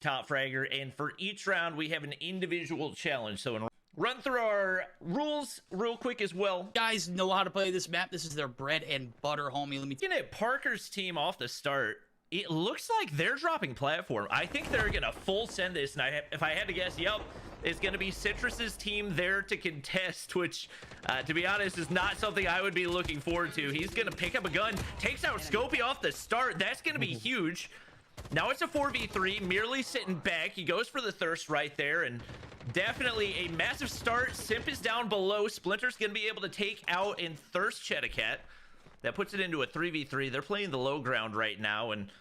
top fragger, and for each round we have an individual challenge. So run through our rules real quick as well. Guys know how to play this map. This is their bread and butter, homie. Let me looking at Parker's team off the start, it looks like they're dropping platform. I think they're gonna full send this, and if I had to guess, yep, it's gonna be Citrus's team there to contest, which to be honest is not something I would be looking forward to. He's gonna pick up a gun, takes out Scopey off the start. That's gonna be huge. Now it's a 4v3, merely sitting back. He goes for the thirst right there, and definitely a massive start. Simp is down below. Splinter's gonna be able to take out and thirst Chedicat. That puts it into a 3v3. They're playing the low ground right now, and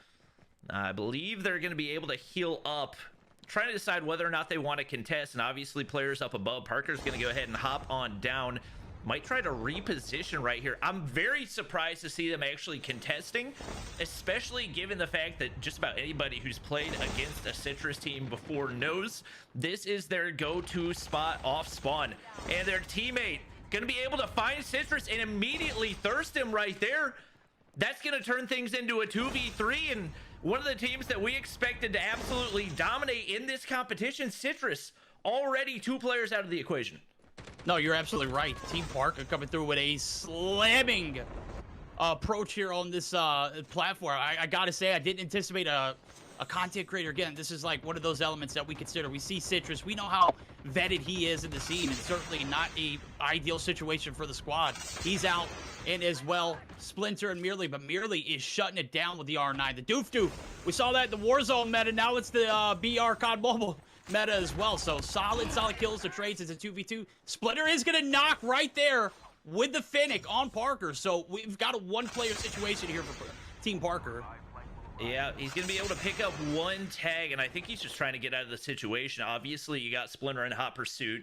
I believe they're going to be able to heal up, trying to decide whether or not they want to contest. And obviously players up above, Parker's going to go ahead and hop on down. Might try to reposition right here. I'm very surprised to see them actually contesting, especially given the fact that just about anybody who's played against a Citrus team before knows this is their go-to spot off spawn. And their teammate gonna be able to find Citrus and immediately thirst him right there. That's gonna turn things into a 2v3, and one of the teams that we expected to absolutely dominate in this competition, Citrus, already 2 players out of the equation. No, you're absolutely right. Team Parker coming through with a slamming approach here on this platform. I gotta say, I didn't anticipate a content creator. Again, this is like one of those elements that we consider. We see Citrus, we know how vetted he is in the scene, and certainly not a ideal situation for the squad. He's out, and as well Splinter and Merely, but Merely is shutting it down with the R9. The doof. We saw that in the Warzone meta. Now it's the BR COD Mobile meta as well. So solid kills to trades. It's a 2v2. Splinter is gonna knock right there with the Finnick on Parker. So we've got a 1-player situation here for Team Parker. Yeah, he's going to be able to pick up 1 tag, and I think he's just trying to get out of the situation. Obviously, you got Splinter in hot pursuit.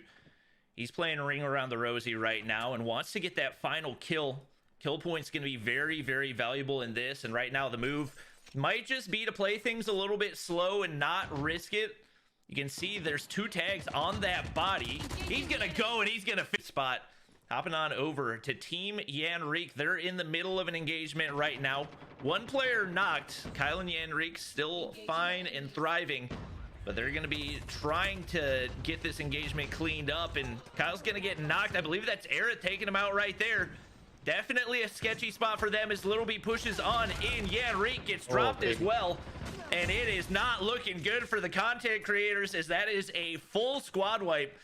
He's playing Ring Around the Rosie right now and wants to get that final kill. Kill point's going to be very, very valuable in this, and right now the move might just be to play things a little bit slow and not risk it. You can see there's 2 tags on that body. He's going to go, and he's going to fit spot. Hopping on over to Team Yanrique. They're in the middle of an engagement right now. 1 player knocked. Kyle and Yanrique still fine and thriving, but they're going to be trying to get this engagement cleaned up, and Kyle's going to get knocked. I believe that's Aerith taking him out right there. Definitely a sketchy spot for them as Little B pushes on in. Yanrique gets dropped as well, and it is not looking good for the content creators, as that is a full squad wipe.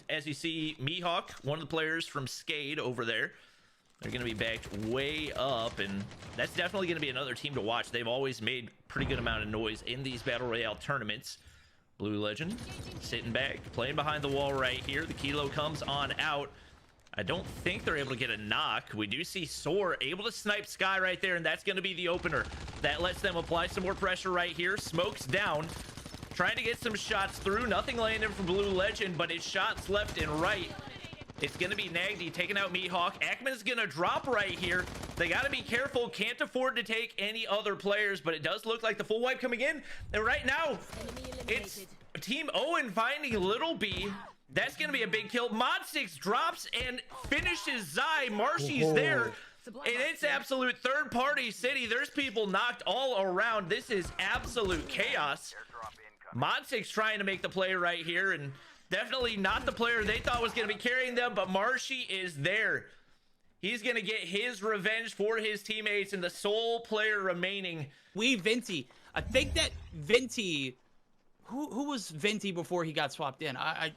As you see, Mihawk, one of the players from Skade over there, they're going to be backed way up, and that's definitely going to be another team to watch. They've always made pretty good amount of noise in these Battle Royale tournaments. Blue Legend sitting back, playing behind the wall right here. The Kilo comes on out. I don't think they're able to get a knock. We do see Soar able to snipe Sky right there, and that's going to be the opener. That lets them apply some more pressure right here. Smoke's down. Trying to get some shots through. Nothing landing from Blue Legend, but it's shots left and right. It's going to be Nagdy taking out Mihawk. Ackman's going to drop right here. They got to be careful. Can't afford to take any other players, but it does look like the full wipe coming in. And right now, it's Team Owen finding Little B. That's going to be a big kill. Mod6 drops and finishes Zai. Marshy's there. And it's absolute third-party city. There's people knocked all around. This is absolute chaos. Mod6 trying to make the play right here, and definitely not the player they thought was going to be carrying them, but Marshy is there. He's going to get his revenge for his teammates, and the sole player remaining. Venti. I think that Venti, who was Venti before he got swapped in? I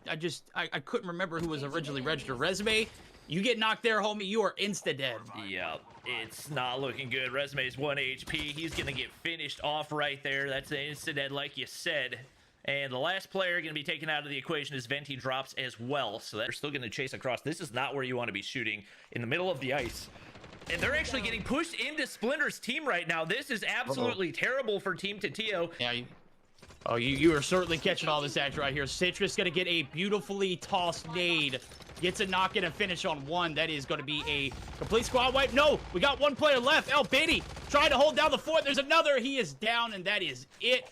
couldn't remember who was originally registered. Resume, you get knocked there, homie, you are insta-dead. Yeah, it's not looking good. Resume's 1 HP. He's going to get finished off right there. That's an insta-dead like you said. And the last player going to be taken out of the equation is Venti drops as well. So they're still going to chase across. This is not where you want to be shooting, in the middle of the ice. And they're actually getting pushed into Splinter's team right now. This is absolutely terrible for Team Tatio. Yeah, you are certainly catching all this action right here. Citrus going to get a beautifully tossed nade. Gets a knock and a finish on 1. That is going to be a complete squad wipe. No, we got 1 player left. El Biddy trying to hold down the fort. There's another. He is down, and that is it.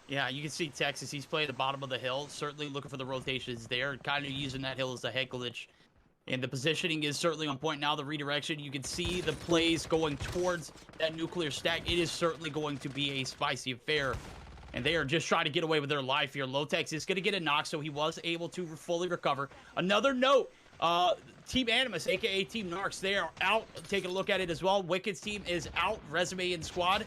Yeah, you can see Texas. He's playing at the bottom of the hill. Certainly looking for the rotations there. Kind of using that hill as a head glitch. And the positioning is certainly on point now. The redirection, you can see the plays going towards that nuclear stack. It is certainly going to be a spicy affair. and they are just trying to get away with their life here. Lotex is going to get a knock, so he was able to fully recover. Another note, Team Animus, aka Team Narcs, they are out. Take a look at it as well. Wicked's team is out, Resume and Squad.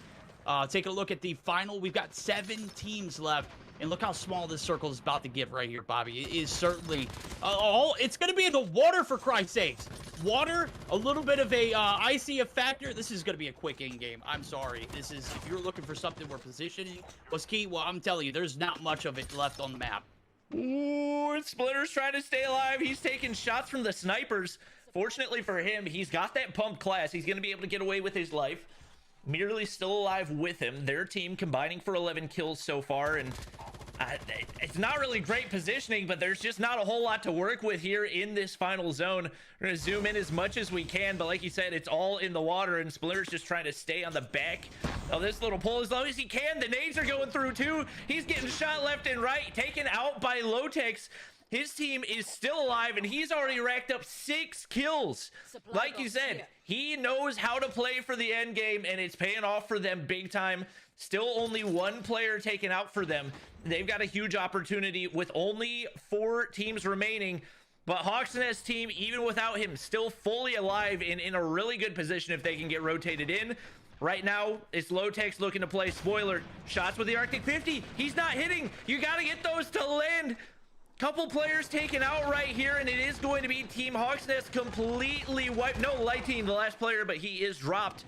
Take a look at the final. We've got 7 teams left. And look how small this circle is about to get right here, Bobby. It is certainly... it's going to be in the water, for Christ's sakes. Water, a little bit of a icy factor. This is going to be a quick in-game. I'm sorry. This is... If you're looking for something where positioning was key, well, I'm telling you, there's not much of it left on the map. Ooh, Splinter's trying to stay alive. He's taking shots from the snipers. Fortunately for him, he's got that pump class. He's going to be able to get away with his life. Merely still alive with him. Their team combining for 11 kills so far, and it's not really great positioning, but there's just not a whole lot to work with here in this final zone. We're gonna zoom in as much as we can, but like you said, it's all in the water, and Splinter's just trying to stay on the back of this little pole as long as he can. The nades are going through too. He's getting shot left and right, taken out by Lotex. His team is still alive, and he's already racked up 6 kills. Like you said, he knows how to play for the end game, and it's paying off for them big time. Still only 1 player taken out for them. They've got a huge opportunity with only 4 teams remaining. But Hawksnest team, even without him, still fully alive and in a really good position if they can get rotated in. Right now, it's Lotex looking to play spoiler. Shots with the Arctic 50. He's not hitting. You got to get those to land. Couple players taken out right here, and it is going to be Team Hawksnest completely wiped. No, Light Team, the last player, but he is dropped.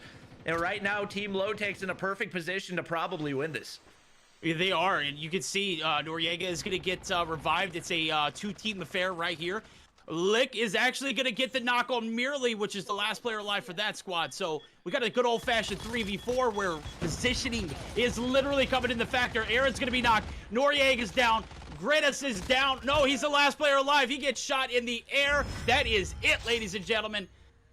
And right now, Team Lotex in a perfect position to probably win this. Yeah, they are, and you can see Noriega is going to get revived. It's a 2-team affair right here. Lick is actually going to get the knock on Merely, which is the last player alive for that squad. So we got a good old-fashioned 3v4 where positioning is literally coming into factor. Aaron's going to be knocked. Noriega's down. Gredis is down. No, he's the last player alive. He gets shot in the air. That is it, ladies and gentlemen.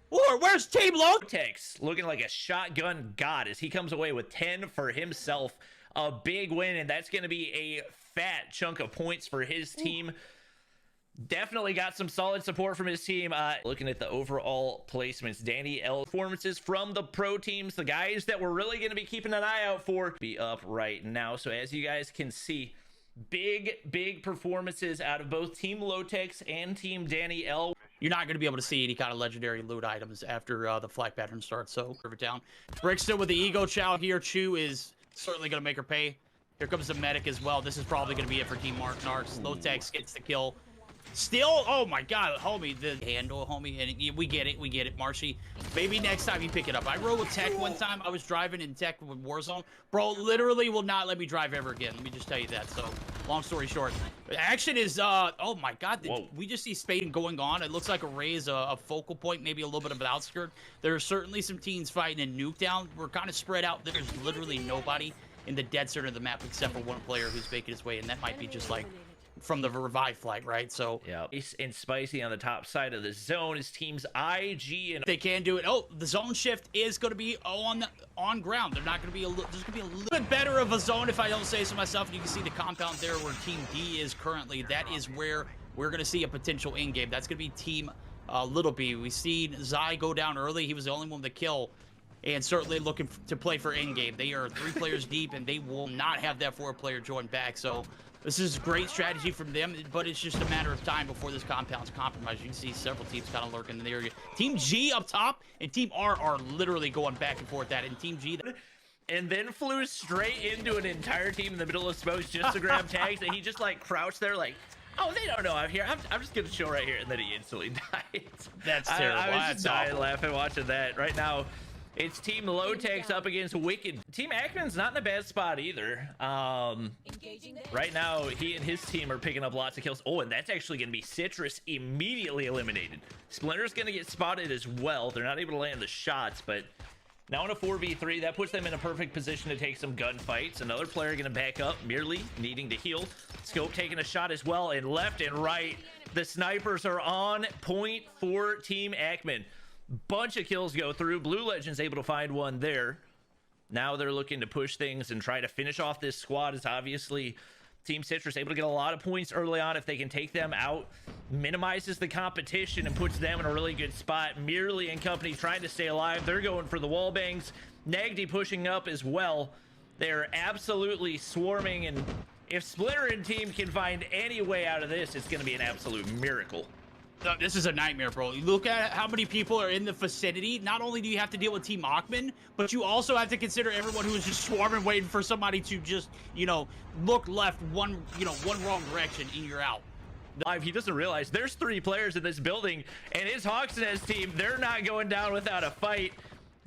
Or where's Team Lotex? Looking like a shotgun god as he comes away with 10 for himself. A big win, and that's going to be a fat chunk of points for his team. Definitely got some solid support from his team. Looking at the overall placements, Danny L performances from the pro teams, the guys that we're really going to be keeping an eye out for, be up right now. So as you guys can see, big performances out of both Team Lotex and Team Danny L. You're not going to be able to see any kind of legendary loot items after the flag pattern starts, so curve it down. Brick still with the ego chow here. Chu is certainly going to make her pay. Here comes the medic as well. This is probably going to be it for Team Narcs. Lotex gets the kill. Still, oh my god, homie, the handle, homie, and we get it, Marshy. Maybe next time you pick it up. I rode with Tech one time. I was driving in Tech with Warzone. Bro, literally will not let me drive ever again. Let me just tell you that. So, long story short, action is, oh my god, we just see spading going on. It looks like Array is a focal point, maybe a little bit of an outskirt. There are certainly some teams fighting in Nuketown. We're kind of spread out. There's literally nobody in the dead center of the map except for one player who's making his way, and that might be just like from the revive flight, right? So yeah, Ace and Spicy on the top side of the zone is teams IG, and they can do it. Oh, the zone shift is going to be on ground. They're not going to be there's going to be a little bit better of a zone, if I don't say so myself. And you can see the compound there where Team D is currently. That is where we're going to see a potential in game. That's going to be Team Little B. We see Zai go down early. He was the only one to kill, and certainly looking to play for in game. They are 3 players deep, and they will not have that 4th-player join back. So this is great strategy from them, but it's just a matter of time before this compound's compromised. You can see several teams kind of lurking in the area. Team G up top and Team R are literally going back and forth at it. And Team G, and then flew straight into an entire team in the middle of smokes just to grab tags, and he just like crouched there like, oh, they don't know I'm here. I'm just gonna chill right here, and then he instantly died. That's terrible. I was just dying laughing watching that. Right now, it's Team Lotex up against Wicked. Team Ackman's not in a bad spot either. Right now, he and his team are picking up lots of kills. Oh, and that's actually going to be Citrus immediately eliminated. Splinter's going to get spotted as well. They're not able to land the shots, but now in a 4v3, that puts them in a perfect position to take some gunfights. Another player going to back up, merely needing to heal. Scope taking a shot as well, and left and right, the snipers are on point for Team Ackman. Bunch of kills go through. Blue Legend's able to find one there. Now they're looking to push things and try to finish off this squad. Is obviously Team Citrus able to get a lot of points early on. If they can take them out, minimizes the competition and puts them in a really good spot. Merely and company trying to stay alive. They're going for the wall bangs. Nagdy pushing up as well. They're absolutely swarming, and if Splinter and team can find any way out of this, it's going to be an absolute miracle. No, this is a nightmare, bro. You look at how many people are in the vicinity. Not only do you have to deal with Team Achman, but you also have to consider everyone who is just swarming, waiting for somebody to just, you know, look left one wrong direction and you're out. He doesn't realize there's 3 players in this building, and his Hawksnest team, they're not going down without a fight.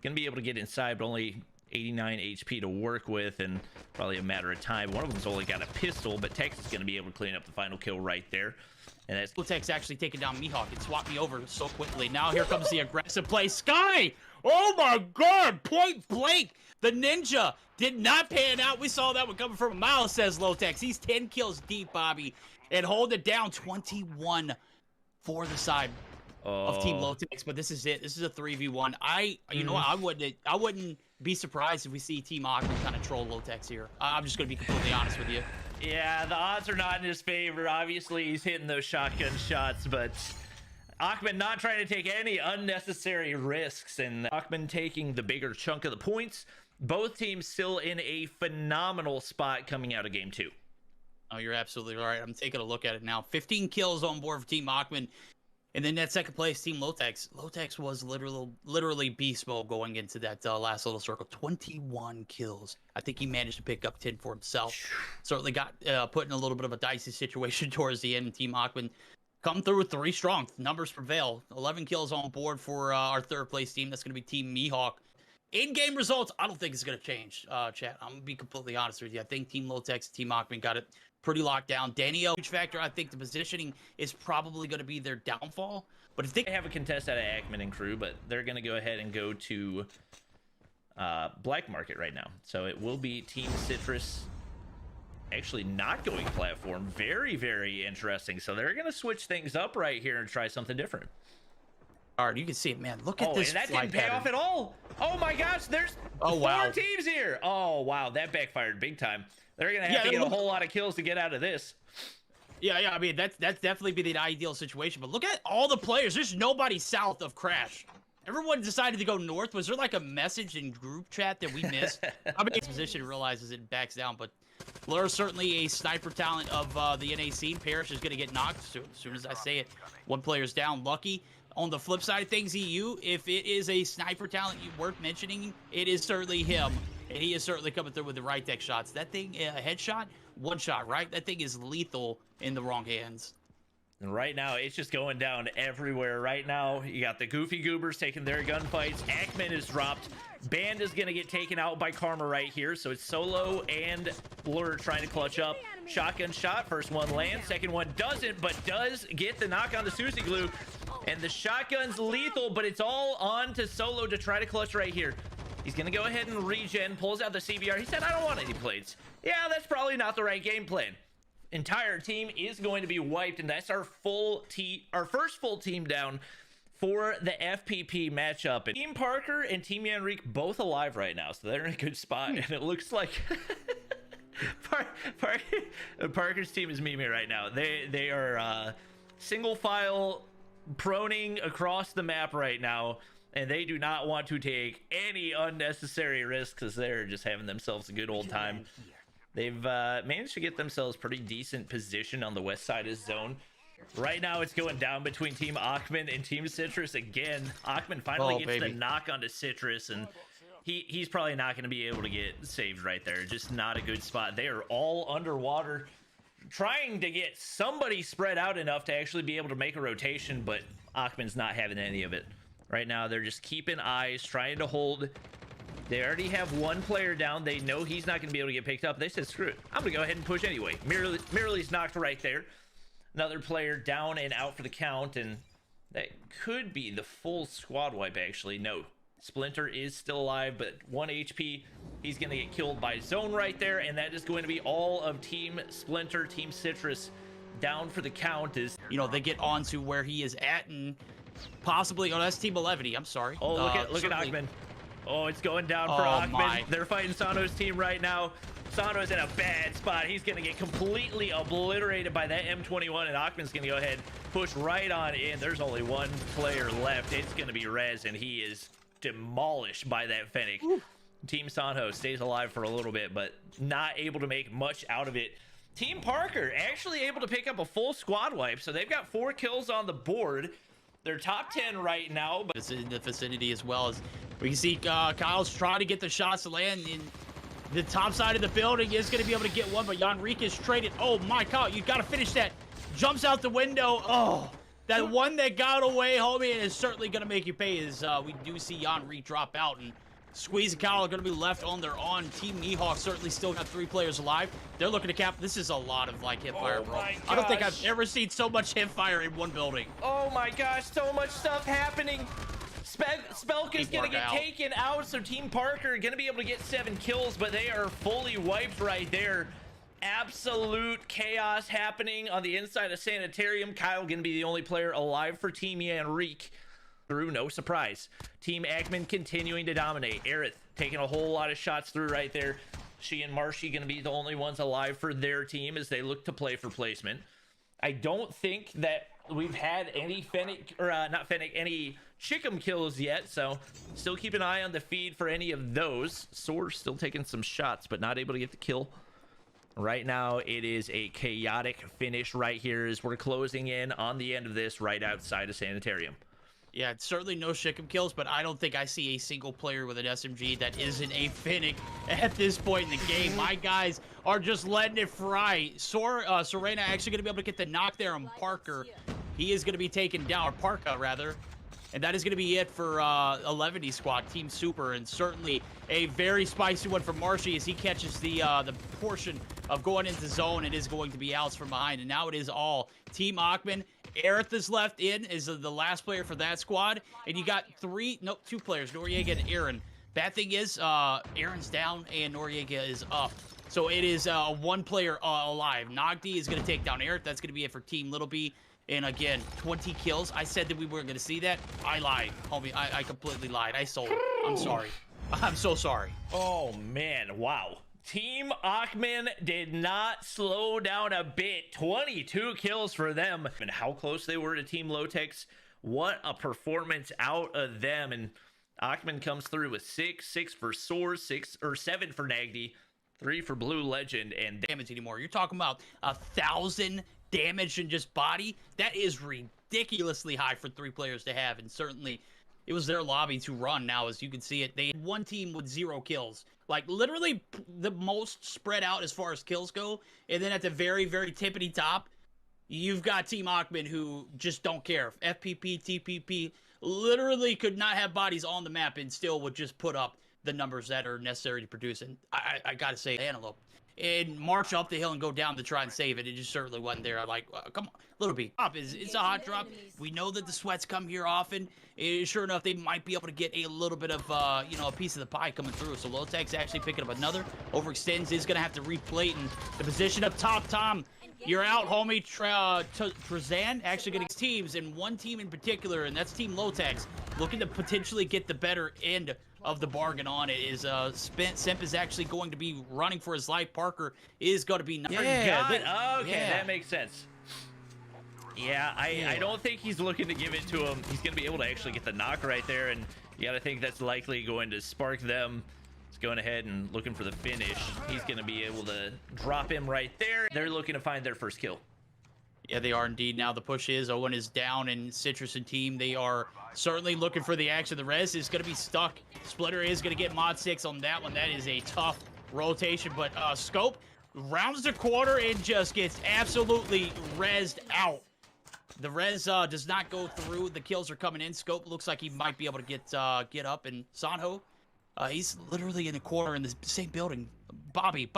Gonna be able to get inside, but only 89 HP to work with, and probably a matter of time. One of them's only got a pistol, but Tex is gonna be able to clean up the final kill right there. And that's Tex actually taking down Mihawk and swapped me over so quickly. Now here comes the aggressive play. Sky! Oh my god! Point blank! The ninja did not pan out. We saw that one coming from a mile, says Lotex. He's 10 kills deep, Bobby. And hold it down 21 for the side of Team Lotex. But this is it. This is a 3v1. You know what? I wouldn't be surprised if we see Team Achman kind of troll Lotex here. I'm just gonna be completely honest with you. Yeah, the odds are not in his favor. Obviously, he's hitting those shotgun shots, but Achman not trying to take any unnecessary risks, and Achman taking the bigger chunk of the points. Both teams still in a phenomenal spot coming out of game 2. Oh, you're absolutely right. I'm taking a look at it now. 15 kills on board for Team Achman. And then that second place, Team Lotex. Lotex was literally beast mode going into that last little circle. 21 kills. I think he managed to pick up 10 for himself. Certainly got put in a little bit of a dicey situation towards the end. Team Achman come through with 3 strong. Numbers prevail. 11 kills on board for our third place team. That's going to be Team Mihawk. In-game results, I don't think it's going to change, chat. I'm going to be completely honest with you. I think Team Lotex, Team Achman got it pretty locked down. Danio, huge factor. I think the positioning is probably going to be their downfall. But if they have a contest out of Achman and crew, but they're going to go ahead and go to Black Market right now. So it will be Team Citrus actually not going platform. Very, very interesting. So they're going to switch things up right here and try something different. All right, you can see it, man. Look at this. And that didn't pay off at all. Oh my gosh, there's 4 teams here. Oh wow, that backfired big time. They're gonna have to get a whole lot of kills to get out of this. Yeah. I mean, that's definitely be the ideal situation. But look at all the players. There's nobody south of Crash. Everyone decided to go north. Was there like a message in group chat that we missed? I mean, his position realizes it backs down, but Blur's certainly a sniper talent of the NAC. Parrish is gonna get knocked as soon as I say it. 1 player's down. Lucky. On the flip side of things, EU, if it is a sniper talent worth mentioning, it is certainly him. And he is certainly coming through with the right tech shots. That thing, a headshot, 1 shot, right? That thing is lethal in the wrong hands. And right now, it's just going down everywhere. Right now, you got the Goofy Goobers taking their gunfights. Achman is dropped. Band is going to get taken out by Karma right here. So it's Solo and Blur trying to clutch up. Shotgun shot. First one lands. Second one doesn't, but does get the knock on the Susie Glue. And the shotgun's lethal, but it's all on to Solo to try to clutch right here. He's going to go ahead and regen, pulls out the CBR. He said, I don't want any plates. Yeah, that's probably not the right game plan. Entire team is going to be wiped, and that's our first full team down for the FPP matchup. And Team Parker and Team Yanrique both alive right now, so they're in a good spot. And it looks like Parker's team is memeing right now. They are single file proning across the map right now, and they do not want to take any unnecessary risks because they're just having themselves a good old time. They've managed to get themselves pretty decent position on the west side of zone. Right now, it's going down between Team Achman and Team Citrus again. Achman finally gets the knock onto Citrus, and he's probably not going to be able to get saved right there. Just not a good spot. They are all underwater, trying to get somebody spread out enough to actually be able to make a rotation, but Achman's not having any of it. Right now, they're just keeping eyes, trying to hold. They already have 1 player down. They know he's not going to be able to get picked up. They said, screw it. I'm going to go ahead and push anyway. Mirrorly's knocked right there. Another player down and out for the count, and that could be the full squad wipe, actually. No, Splinter is still alive, but 1 HP. He's going to get killed by Zone right there, and that is going to be all of Team Splinter, Team Citrus down for the count. Is, you know, they get on to where he is at, and possibly, oh, that's Team 11. I'm sorry. Oh, look at Achman. Oh, it's going down for Achman. They're fighting Sano's team right now. Sano's in a bad spot. He's going to get completely obliterated by that M21, and Achman's going to go ahead, push right on in. There's only 1 player left. It's going to be Rez, and he is demolished by that Fennec. Team Sanho stays alive for a little bit, but not able to make much out of it. Team Parker actually able to pick up a full squad wipe, so they've got 4 kills on the board. They're top 10 right now, but it's in the vicinity as well. As we can see Kyle's trying to get the shots to land in the top side of the building. Is going to be able to get one, but Yanrique is traded. Oh my God, you got to finish that. Jumps out the window. Oh, that one that got away, homie, and is certainly going to make you pay. As we do see Yanrique drop out, and Squeeze and Kyle are going to be left on their own. Team Mihawk certainly still got 3 players alive. They're looking to cap. This is a lot of like hipfire, bro. I don't think I've ever seen so much hipfire in one building. Oh my gosh, so much stuff happening. Spelk is going to get taken out, so Team Parker going to be able to get 7 kills, but they are fully wiped right there. Absolute chaos happening on the inside of Sanitarium. Kyle going to be the only player alive for Team Yanrique. Through, no surprise. Team Ackman continuing to dominate. Aerith taking a whole lot of shots through right there. She and Marshy going to be the only ones alive for their team as they look to play for placement. I don't think that we've had any Fennec, or not Fennec, any Chickum kills yet, so still keep an eye on the feed for any of those. Soar still taking some shots, but not able to get the kill. Right now, it is a chaotic finish right here as we're closing in on the end of this right outside of Sanitarium. Yeah, it's certainly no Shickum kills, but I don't think I see a single player with an SMG that isn't a Finnick at this point in the game. My guys are just letting it fry. Serena actually going to be able to get the knock there on Parker. He is going to be taken down, or Parka, rather. And that is going to be it for 11 squad, Team Super, and certainly a very spicy one for Marshy as he catches the portion of going into zone. It is going to be outs from behind, and now it is all Team Ackman. Aerith is left in, is the last player for that squad, and you got 2 players, Noriega and Aaron. Bad thing is, Aaron's down and Noriega is up. So it is 1 player alive. Nogdi is going to take down Aerith. That's going to be it for Team Little B. And again, 20 kills. I said that we weren't going to see that. I lied, homie. I completely lied. I sold it. I'm sorry. I'm so sorry. Oh, man. Wow. Team Ackman did not slow down a bit. 22 kills for them. And how close they were to Team Lotex. What a performance out of them. And Ackman comes through with 6 for Soar, 7 for Nagdi, 3 for Blue Legend, and damage anymore. You're talking about 1,000 damage in just body. That is ridiculously high for 3 players to have, and certainly it was their lobby to run. Now, as you can see it, they had 1 team with 0 kills, like literally the most spread out as far as kills go. And then at the very, very tippity top, you've got Team Ackman who just don't care. FPP, TPP literally could not have bodies on the map and still would just put up the numbers that are necessary to produce. And I gotta say, Antelope, and march up the hill and go down to try and save it. It just certainly wasn't there. I'm like, come on, Little B. It's a hot drop. We know that the sweats come here often. Sure enough, they might be able to get a little bit of, a piece of the pie coming through. So Lotex actually picking up another. Overextends, is going to have to replate. And the position up top, Tom, you're out, homie. Trezan actually getting teams, and 1 team in particular, and that's Team Lotex, looking to potentially get the better end of the bargain on it. Is Simp is actually going to be running for his life. Parker is going to be okay, that makes sense. Yeah, I don't think he's looking to give it to him. He's going to be able to actually get the knock right there, and you got to think that's likely going to spark them. He's going ahead and looking for the finish. He's going to be able to drop him right there. They're looking to find their first kill. Yeah, they are indeed. Now the push is, Owen is down, and Citrus and team, they are certainly looking for the action. The res is going to be stuck. Splitter is going to get mod 6 on that one. That is a tough rotation, but Scope rounds the corner and just gets absolutely rezzed out. The res does not go through. The kills are coming in. Scope looks like he might be able to get up, and Sanho, he's literally in the corner in the same building. Bobby.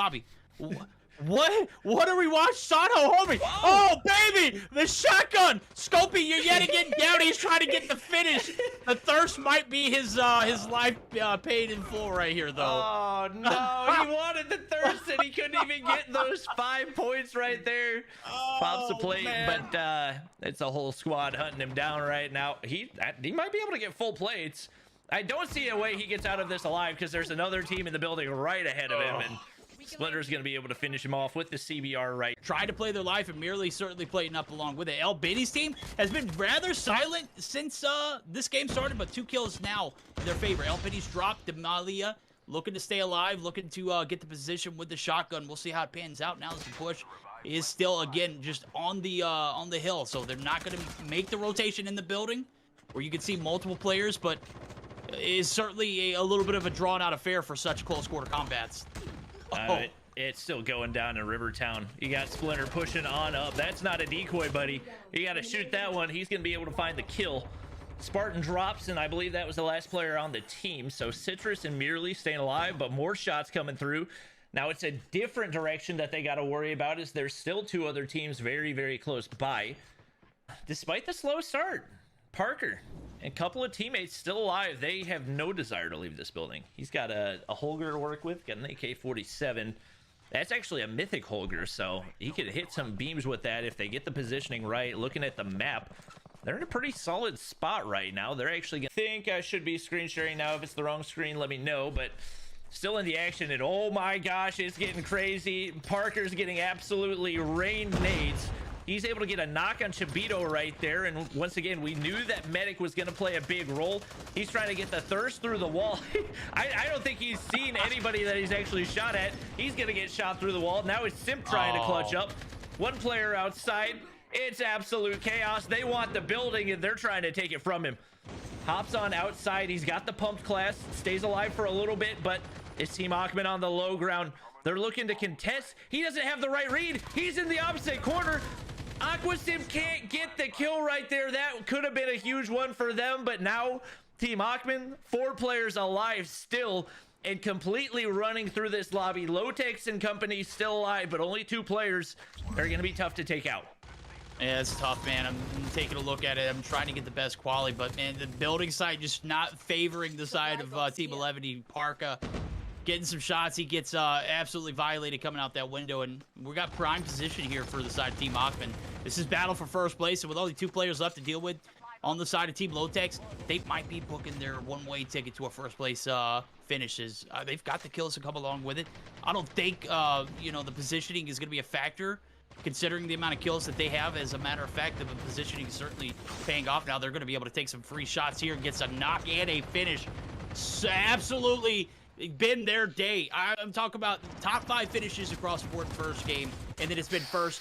What are we watching? Sanho, homie. Oh, baby. The shotgun. Scopey, you're yet again down. He's trying to get the finish. The thirst might be his life paid in full right here, though. Oh, no. He wanted the thirst, and he couldn't even get those 5 points right there. Pops the plate, man. But it's a whole squad hunting him down right now. He might be able to get full plates. I don't see a way he gets out of this alive because there's another team in the building right ahead of him, and Splinter's going to be able to finish him off with the CBR right. Try to play their life, and merely certainly playing up along with it. El Biddy's team has been rather silent since this game started, but 2 kills now in their favor. El Biddy's dropped. Demalia looking to stay alive, looking to get the position with the shotgun. We'll see how it pans out now as the push is still, again, just on the hill. So they're not going to make the rotation in the building where you can see multiple players, but is certainly a little bit of a drawn-out affair for such close quarter combats. It's still going down in Rivertown. You got Splinter pushing on up. That's not a decoy, buddy. You got to shoot that one. He's going to be able to find the kill. Spartan drops, and I believe that was the last player on the team. So Citrus and Merely staying alive, but more shots coming through. Now it's a different direction that they got to worry about, is there's still two other teams very, very close by. Despite the slow start, Parker and a couple of teammates still alive. They have no desire to leave this building. He's got a Holger to work with, got an AK-47. That's actually a mythic Holger, so he could hit some beams with that if they get the positioning right. Looking at the map, they're in a pretty solid spot right now. They're actually gonna think I should be screen sharing now. If it's the wrong screen, let me know, but still in the action, and oh my gosh, it's getting crazy. Parker's getting absolutely rained nades. He's able to get a knock on Chibito right there, and once again, we knew that medic was going to play a big role. He's trying to get the thirst through the wall. I don't think he's seen anybody that he's actually shot at. He's going to get shot through the wall. Now it's Simp trying to clutch up. One player outside. It's absolute chaos. They want the building, and they're trying to take it from him. Hops on outside. He's got the pumped class. Stays alive for a little bit, but it's Team Achman on the low ground. They're looking to contest. He doesn't have the right read. He's in the opposite corner. Aquasim can't get the kill right there. That could have been a huge one for them, but now Team Achman, 4 players alive still and completely running through this lobby. Lotex and company still alive, but only 2 players are going to be tough to take out. Yeah, it's tough, man. I'm taking a look at it. I'm trying to get the best quality, but man, the building side just not favoring the side of Team 11. Parka getting some shots. He gets absolutely violated coming out that window, and we got prime position here for the side of Team Achman. This is battle for first place, and with only 2 players left to deal with on the side of Team Lotex, they might be booking their one-way ticket to a first place finishes. They've got the kills to come along with it. I don't think you know, the positioning is going to be a factor, considering the amount of kills that they have. As a matter of fact, the positioning is certainly paying off now. They're going to be able to take some free shots here and get a knock and a finish. So absolutely been their day. I'm talking about top 5 finishes across the board first game, and then it's been first,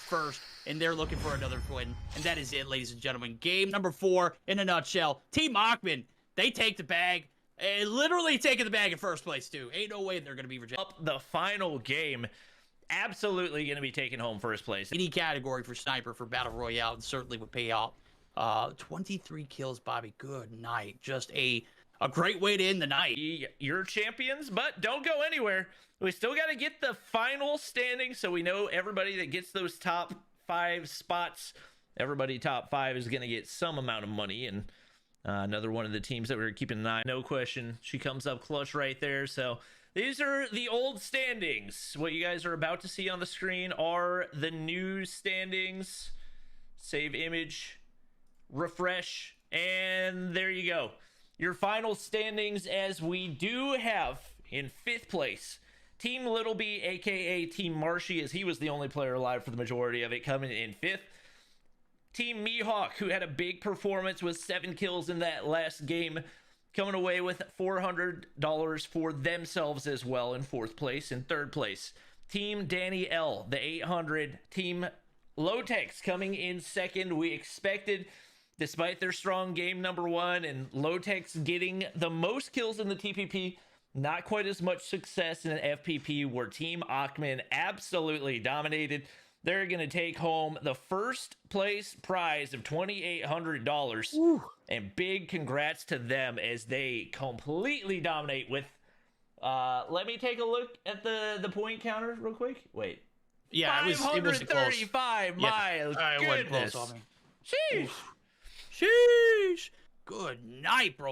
and they're looking for another win. And that is it, ladies and gentlemen. Game number 4 in a nutshell. Team Achman, they take the bag. Literally taking the bag in first place, too. Ain't no way they're going to be rejected. Up the final game, absolutely going to be taking home first place. Any category for Sniper for Battle Royale, and certainly would pay out. 23 kills, Bobby. Good night. Just a great way to end the night. You're champions, but don't go anywhere. We still got to get the final standing, so we know everybody that gets those top 5 spots, everybody top 5 is going to get some amount of money. And another one of the teams that we're keeping an eye on, no question, she comes up clutch right there. So these are the old standings. What you guys are about to see on the screen are the new standings. Save image, refresh, and there you go. Your final standings, as we do have in 5th place, Team Little B, aka Team Marshy, as he was the only player alive for the majority of it, coming in 5th. Team Mihawk, who had a big performance with 7 kills in that last game, coming away with $400 for themselves as well in 4th place. In 3rd place, Team Danny L, the 800. Team Lotex coming in 2nd. We expected, despite their strong game number 1 and Lotex getting the most kills in the TPP, not quite as much success in an FPP, where Team Achman absolutely dominated. They're going to take home the 1st place prize of $2,800. And big congrats to them as they completely dominate with, let me take a look at the point counter real quick. Wait. Yeah, it was 535. My goodness. Sheesh. Sheesh. Good night, bro.